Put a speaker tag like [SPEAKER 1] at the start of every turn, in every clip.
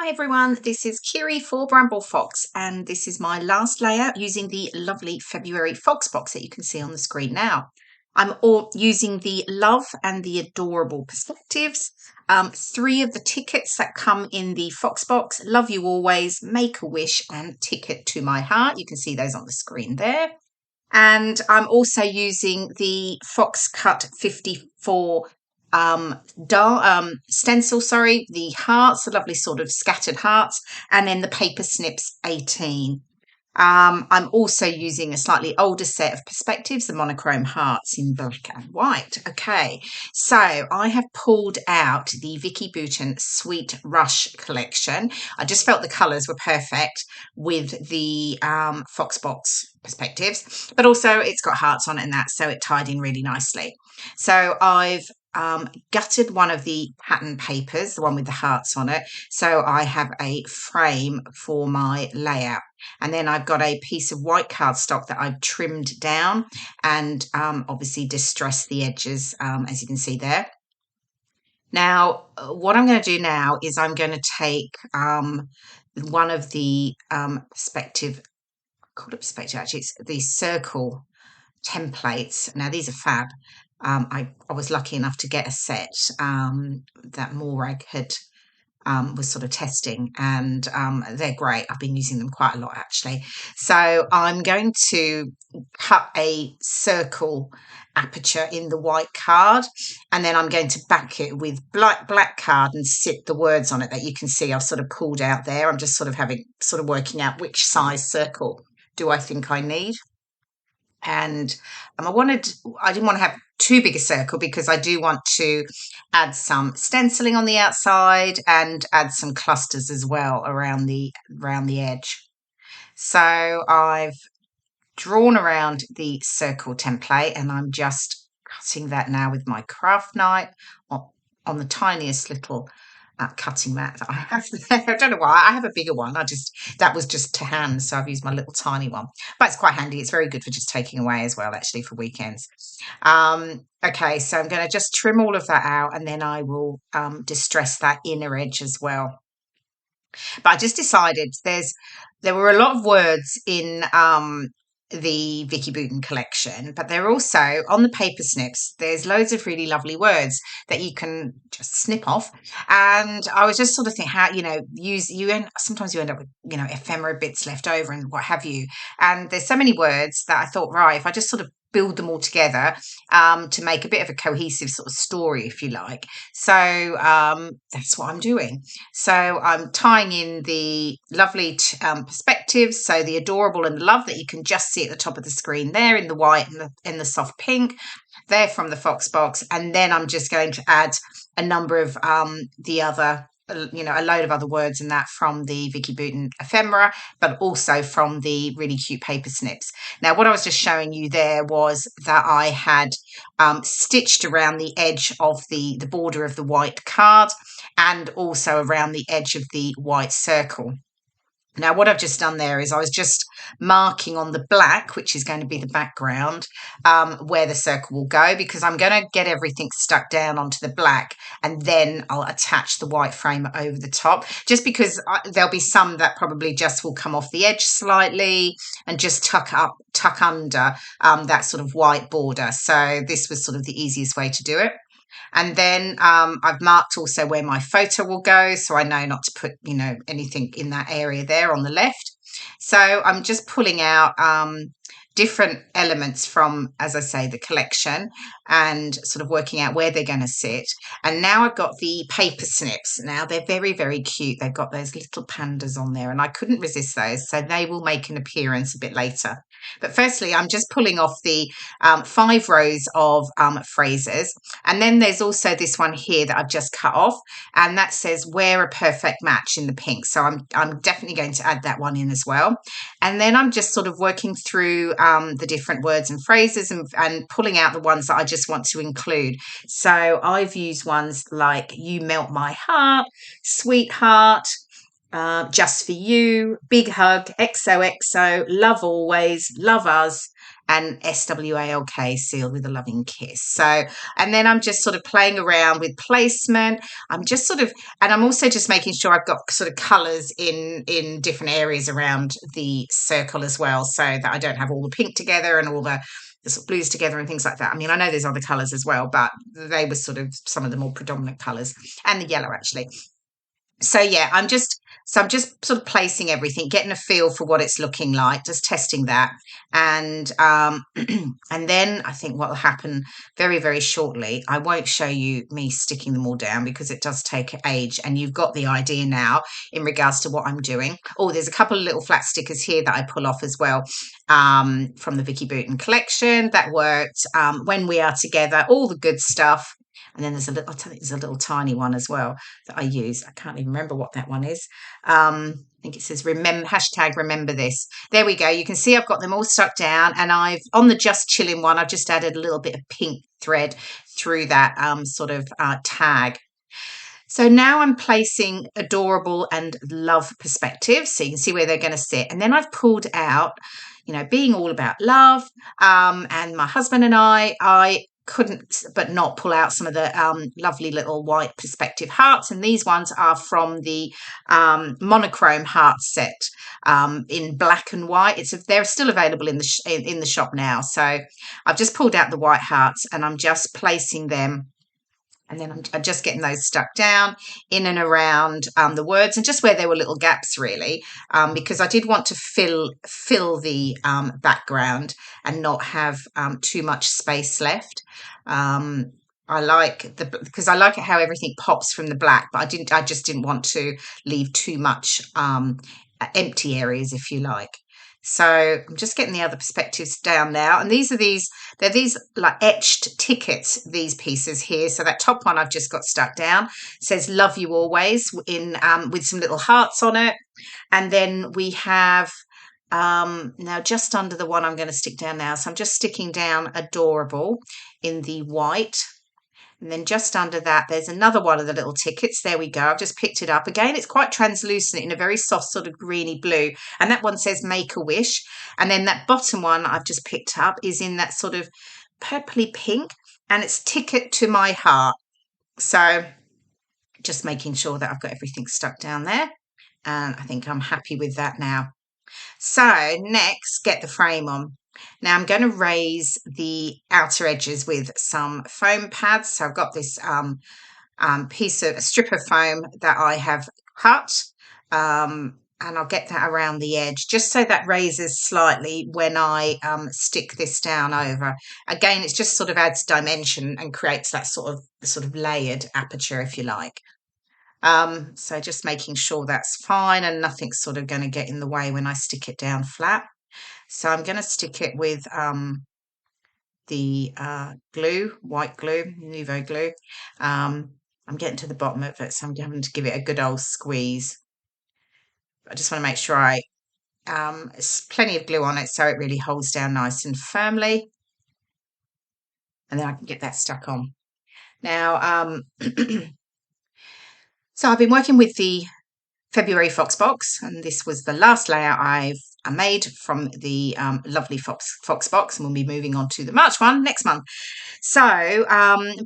[SPEAKER 1] Hi everyone, this is Kirei for Bramble Fox, and this is my last layout using the lovely February Fox box that you can see on the screen now. I'm all using the Love and the Adorable Perspectives, 3 of the tickets that come in the Fox box: Love You Always, Make a Wish, and Ticket to My Heart. You can see those on the screen there. And I'm also using the Fox Cut 54 stencil, the hearts, the lovely sort of scattered hearts, and then the paper snips 18. I'm also using a slightly older set of Perspectives, the Monochrome Hearts in black and white. Okay, so I have pulled out the Vicki Boutin Sweet Rush collection. I just felt the colours were perfect with the Foxbox Perspectives, but also it's got hearts on it and that, so it tied in really nicely. So I've gutted one of the pattern papers, the one with the hearts on it, so I have a frame for my layout. And then I've got a piece of white cardstock that I've trimmed down and obviously distressed the edges, as you can see there. Now, what I'm going to do now is I'm going to take one of the perspective, called it perspective actually, it's the circle templates. Now, these are fab. I was lucky enough to get a set that Morag had was sort of testing, and they're great. I've been using them quite a lot actually. So I'm going to cut a circle aperture in the white card, and then I'm going to back it with black card and sit the words on it that you can see I've sort of pulled out there. I'm just sort of working out which size circle do I think I need. And I didn't want to have too big a circle because I do want to add some stenciling on the outside and add some clusters as well around the edge. So I've drawn around the circle template and I'm just cutting that now with my craft knife on the tiniest little cutting mat that I have there. I don't know why. I have a bigger one. That was just to hand, so I've used my little tiny one. But it's quite handy. It's very good for just taking away as well, actually, for weekends. Okay, so I'm going to just trim all of that out, and then I will distress that inner edge as well. But I just decided there were a lot of words in the Vicki Boutin collection, but they're also on the paper snips. There's loads of really lovely words that you can just snip off. And I was just sort of thinking how, sometimes you end up with, ephemera bits left over and what have you. And there's so many words that I thought, right, if I just sort of build them all together to make a bit of a cohesive sort of story, if you like. So that's what I'm doing. So I'm tying in the lovely perspectives, so the adorable and the love that you can just see at the top of the screen there in the white and in the soft pink. They're from the Fox box, and then I'm just going to add a number of the other, a load of other words and that from the Vicki Boutin ephemera, but also from the really cute paper snips. Now, what I was just showing you there was that I had stitched around the edge of the border of the white card and also around the edge of the white circle. Now, what I've just done there is I was just marking on the black, which is going to be the background, where the circle will go, because I'm going to get everything stuck down onto the black and then I'll attach the white frame over the top, just because there'll be some that probably just will come off the edge slightly and just tuck under that sort of white border. So this was sort of the easiest way to do it. And then I've marked also where my photo will go, so I know not to put, anything in that area there on the left. So I'm just pulling out different elements from, as I say, the collection and sort of working out where they're going to sit. And now I've got the paper snips. Now they're very, very cute. They've got those little pandas on there and I couldn't resist those. So they will make an appearance a bit later. But firstly, I'm just pulling off the 5 rows of phrases. And then there's also this one here that I've just cut off. And that says, wear a perfect match in the pink. So I'm definitely going to add that one in as well. And then I'm just sort of working through the different words and phrases and pulling out the ones that I just want to include. So I've used ones like you melt my heart, sweetheart, just for you, big hug, XOXO, love always, love us, and SWALK, sealed with a loving kiss. So, and then I'm just sort of playing around with placement. I'm just sort of, and I'm also just making sure I've got sort of colours in different areas around the circle as well, so that I don't have all the pink together and all the sort of blues together and things like that. I mean, I know there's other colours as well, but they were sort of some of the more predominant colours, and the yellow actually. So yeah, I'm just sort of placing everything, getting a feel for what it's looking like, just testing that, and and then I think what will happen very, very shortly. I won't show you me sticking them all down because it does take age, and you've got the idea now in regards to what I'm doing. Oh, there's a couple of little flat stickers here that I pull off as well, from the Vicki Boutin collection that worked. When we are together, all the good stuff. And then there's a little, I think there's a little tiny one as well that I use. I can't even remember what that one is. I think it says remember #remember this. There we go. You can see I've got them all stuck down, and I've on the just chilling one, I've just added a little bit of pink thread through that sort of tag. So now I'm placing adorable and love perspectives, so you can see where they're going to sit. And then I've pulled out, you know, being all about love, and my husband and I couldn't but not pull out some of the lovely little white perspective hearts, and these ones are from the Monochrome Hearts set, in black and white. They're still available in the shop now. So I've just pulled out the white hearts, and I'm just placing them. And then I'm just getting those stuck down in and around the words, and just where there were little gaps, really, because I did want to fill the background and not have too much space left. I like because I like it how everything pops from the black, but I just didn't want to leave too much empty areas, if you like. So I'm just getting the other perspectives down now, and they're these like etched tickets, these pieces here. So that top one I've just got stuck down, it says "Love You Always" in with some little hearts on it, and then we have now just under the one I'm going to stick down now. So I'm just sticking down "Adorable" in the white. And then just under that, there's another one of the little tickets. There we go. I've just picked it up. Again, it's quite translucent in a very soft sort of greeny blue. And that one says Make a Wish. And then that bottom one I've just picked up is in that sort of purpley pink. And it's Ticket to My Heart. So just making sure that I've got everything stuck down there. And I think I'm happy with that now. So next, get the frame on. Now I'm going to raise the outer edges with some foam pads. So I've got this a strip of foam that I have cut, and I'll get that around the edge just so that raises slightly when I stick this down over. Again, it just sort of adds dimension and creates that sort of layered aperture, if you like. So just making sure that's fine and nothing's sort of going to get in the way when I stick it down flat. So I'm going to stick it with the glue, white glue, Nuvo glue. I'm getting to the bottom of it, so I'm having to give it a good old squeeze. I just want to make sure there's plenty of glue on it so it really holds down nice and firmly. And then I can get that stuck on. Now, so I've been working with the February Fox box, and this was the last layout I made from the lovely Fox box, and we'll be moving on to the March one next month. So,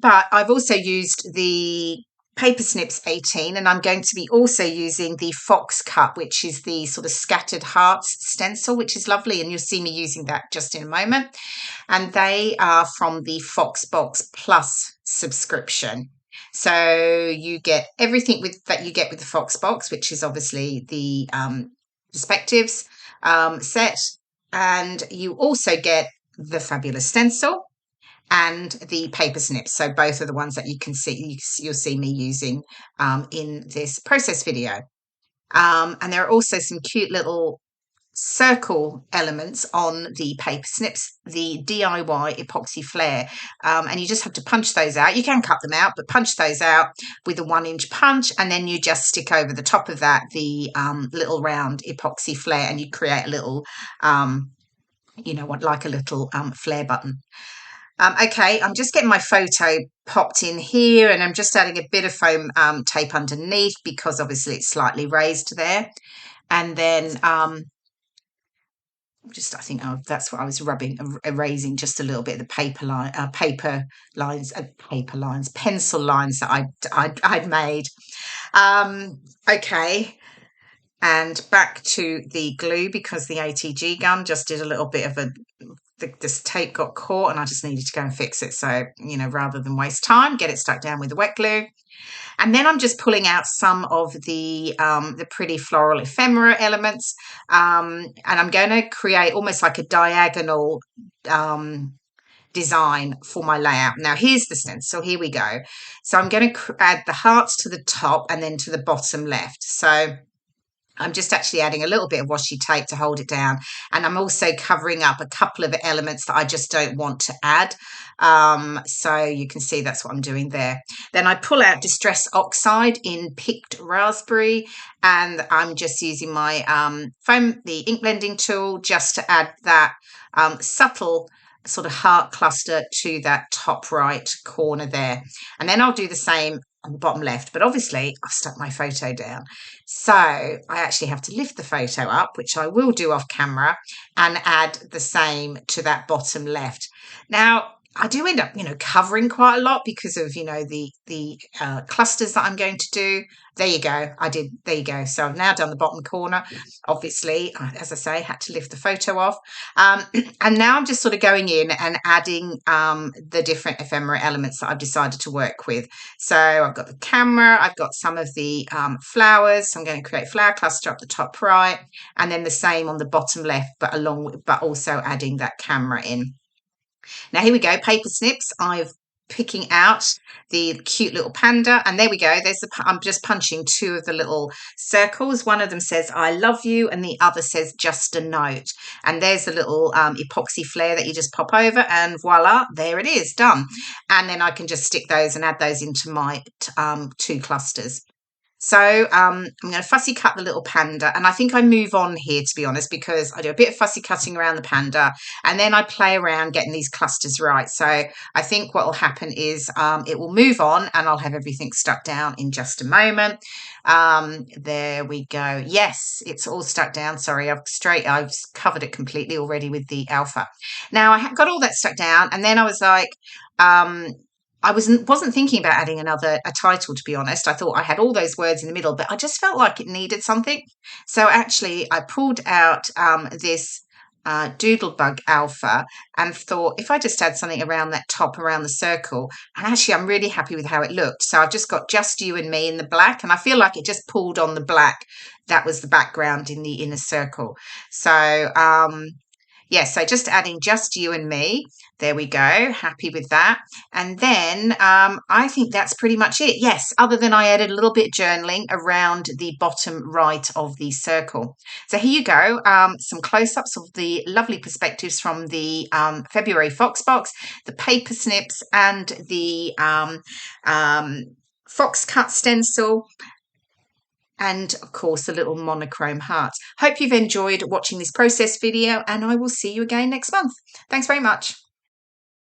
[SPEAKER 1] but I've also used the Paper Snips 18, and I'm going to be also using the Fox cut, which is the sort of scattered hearts stencil, which is lovely, and you'll see me using that just in a moment. And they are from the Fox Box Plus subscription. So you get everything that you get with the Fox box, which is obviously the perspectives set, and you also get the fabulous stencil and the paper snips. So both are the ones that you can see, you'll see me using in this process video. And there are also some cute little circle elements on the paper snips, the DIY epoxy flare, and you just have to punch those out. You can cut them out, but punch those out with a 1-inch punch, and then you just stick over the top of that the little round epoxy flare, and you create a little like a little flare button. Okay, I'm just getting my photo popped in here, and I'm just adding a bit of foam tape underneath because obviously it's slightly raised there. And then just, I think, oh, that's what I was erasing just a little bit of the paper lines, pencil lines that I'd made. Okay, and back to the glue, because the ATG gun just did a little bit of this tape got caught and I just needed to go and fix it. So, rather than waste time, get it stuck down with the wet glue. And then I'm just pulling out some of the pretty floral ephemera elements, and I'm going to create almost like a diagonal design for my layout. Now here's the stencil. Here we go. So I'm going to add the hearts to the top and then to the bottom left. So I'm just actually adding a little bit of washi tape to hold it down. And I'm also covering up a couple of elements that I just don't want to add. So you can see that's what I'm doing there. Then I pull out Distress Oxide in Picked Raspberry, and I'm just using my the ink blending tool just to add that subtle sort of heart cluster to that top right corner there. And then I'll do the same on the bottom left, but obviously I've stuck my photo down. So I actually have to lift the photo up, which I will do off camera, and add the same to that bottom left. Now, I do end up, covering quite a lot because of, the clusters that I'm going to do. There you go. There you go. So I've now done the bottom corner. Obviously, as I say, had to lift the photo off. And now I'm just sort of going in and adding the different ephemera elements that I've decided to work with. So I've got the camera, I've got some of the flowers. So I'm going to create a flower cluster up the top right, and then the same on the bottom left, but also adding that camera in. Now here we go, paper snips. I've picking out the cute little panda, and there we go. I'm just punching two of the little circles. One of them says I love you and the other says just a note, and there's a little epoxy flare that you just pop over, and voila, there it is, done. And then I can just stick those and add those into my two clusters. So I'm going to fussy cut the little panda, and I think I move on here, to be honest, because I do a bit of fussy cutting around the panda and then I play around getting these clusters right. So I think what will happen is it will move on and I'll have everything stuck down in just a moment. There we go. Yes, it's all stuck down. Sorry, I've covered it completely already with the alpha. Now I got all that stuck down, and then I was like, I wasn't thinking about adding a title, to be honest. I thought I had all those words in the middle, but I just felt like it needed something. So actually I pulled out this Doodlebug Alpha and thought, if I just add something around that top, around the circle, and actually I'm really happy with how it looked. So I've just got Just You and Me in the black, and I feel like it just pulled on the black. That was the background in the inner circle. So so just adding Just You and Me. There we go. Happy with that. And then I think that's pretty much it. Yes, other than I added a little bit of journaling around the bottom right of the circle. So here you go. Some close-ups of the lovely perspectives from the February Fox box, the paper snips, and the Fox cut stencil, and of course the little monochrome hearts. Hope you've enjoyed watching this process video, and I will see you again next month. Thanks very much.